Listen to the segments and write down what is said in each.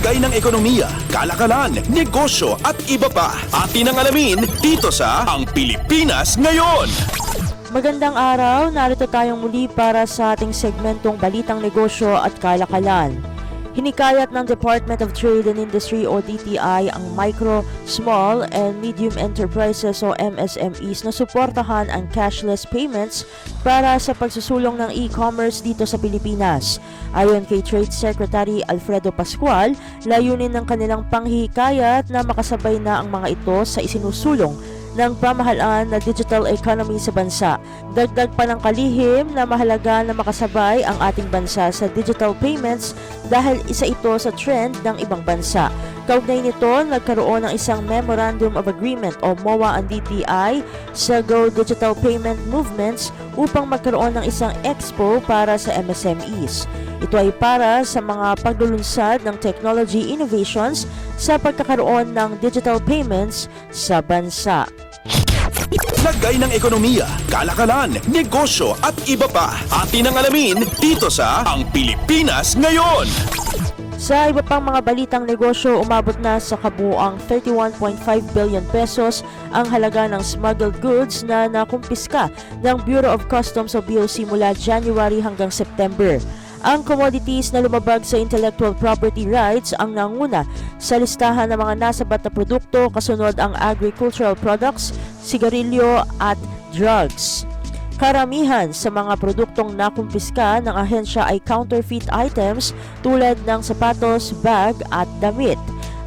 Lagay ng ekonomiya, kalakalan, negosyo at iba pa. Atin ang alamin dito sa Ang Pilipinas Ngayon. Magandang araw, narito tayong muli para sa ating segmentong Balitang Negosyo at Kalakalan. Hinikayat ng Department of Trade and Industry o DTI ang micro, small and medium enterprises o MSMEs na suportahan ang cashless payments para sa pagsusulong ng e-commerce dito sa Pilipinas. Ayon kay Trade Secretary Alfredo Pascual, layunin ng kanilang panghihikayat na makasabay na ang mga ito sa isinusulong ng pamahalaan na digital economy sa bansa. Dagdag pa ng kalihim na mahalaga na makasabay ang ating bansa sa digital payments dahil isa ito sa trend ng ibang bansa. Kaugnay nito, nagkaroon ng isang Memorandum of Agreement o MOA ang DTI sa Go Digital Payment Movements upang magkaroon ng isang expo para sa MSMEs. Ito ay para sa mga paglulunsad ng technology innovations sa pagkakaroon ng digital payments sa bansa. Lagay ng ekonomiya, kalakalan, negosyo at iba pa. Atin ang alamin dito sa Ang Pilipinas Ngayon. Sa iba pang mga balitang negosyo, umabot na sa kabuuang 31.5 billion pesos ang halaga ng smuggled goods na nakumpiska ng Bureau of Customs o BOC mula January hanggang September. Ang commodities na lumabag sa intellectual property rights ang nanguna sa listahan ng mga nasabat na produkto, kasunod ang agricultural products, sigarilyo at drugs. Karamihan sa mga produktong nakumpiska ng ahensya ay counterfeit items tulad ng sapatos, bag at damit.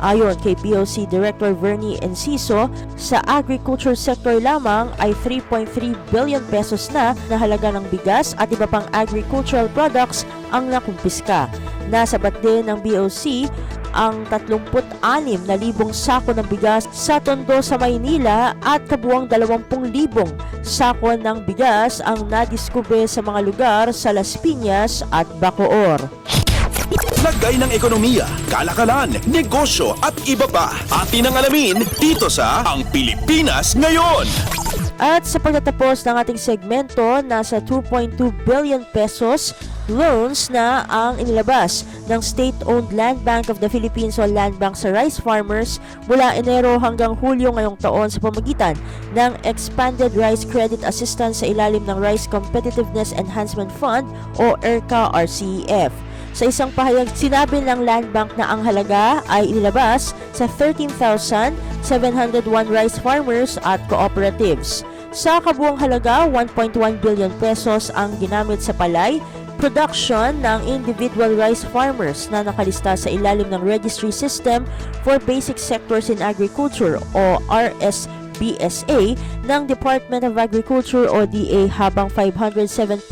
Ayon kay BOC Director Vernie Enciso, sa agriculture sector lamang ay 3.3 billion pesos na halaga ng bigas at iba pang agricultural products ang nakumpiska. Nasabat din ng BOC ang 36,000 sako ng bigas sa Tondo sa Maynila at kabuuang 20,000 sako ng bigas ang nadiskubre sa mga lugar sa Las Piñas at Bacoor. Lagay ng ekonomiya, kalakalan, negosyo at iba pa. Atin ang alamin dito sa Ang Pilipinas Ngayon. At sa pagtatapos ng ating segmento, nasa 2.2 billion pesos loans na ang inilabas ng State-Owned Land Bank of the Philippines o Land Bank sa rice farmers mula Enero hanggang Hulyo ngayong taon sa pamagitan ng Expanded Rice Credit Assistance sa ilalim ng Rice Competitiveness Enhancement Fund o ERCA-RCEF. Sa isang pahayag, sinabi ng Land Bank na ang halaga ay inilabas sa 13,701 rice farmers at cooperatives. Sa kabuuang halaga, 1.1 billion pesos ang ginamit sa palay, production ng individual rice farmers na nakalista sa ilalim ng Registry System for Basic Sectors in Agriculture o RSBSA ng Department of Agriculture o DA, habang 507.5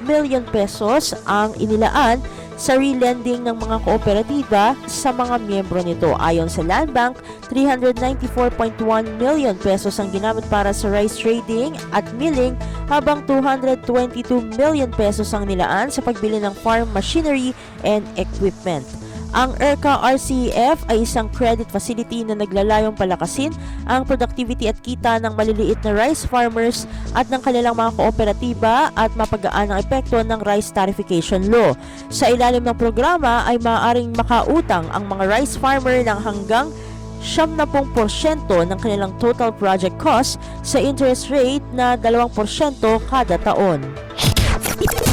million pesos ang inilaan sa relending ng mga kooperatiba sa mga miyembro nito. Ayon sa Land Bank, 394.1 million pesos ang ginamit para sa rice trading at milling, habang 222 million pesos ang nilaan sa pagbili ng farm machinery and equipment. Ang ERCA-RCEF ay isang credit facility na naglalayong palakasin ang productivity at kita ng maliliit na rice farmers at ng kanilang mga kooperatiba at mapagaan ang epekto ng Rice Tarification Law. Sa ilalim ng programa ay maaaring makautang ang mga rice farmer ng hanggang 70% ng kanilang total project cost sa interest rate na 2% kada taon.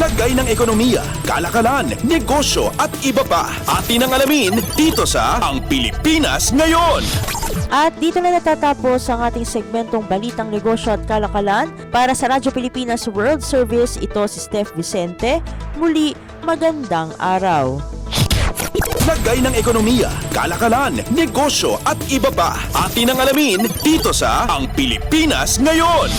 Lagay ng ekonomiya, kalakalan, negosyo at iba pa. Atin ang alamin dito sa Ang Pilipinas Ngayon. At dito na natatapos ang ating segmentong Balitang Negosyo at Kalakalan. Para sa Radyo Pilipinas World Service, ito si Steph Vicente. Muli, magandang araw. Lagay ng ekonomiya, kalakalan, negosyo at iba pa. Atin ang alamin dito sa Ang Pilipinas Ngayon.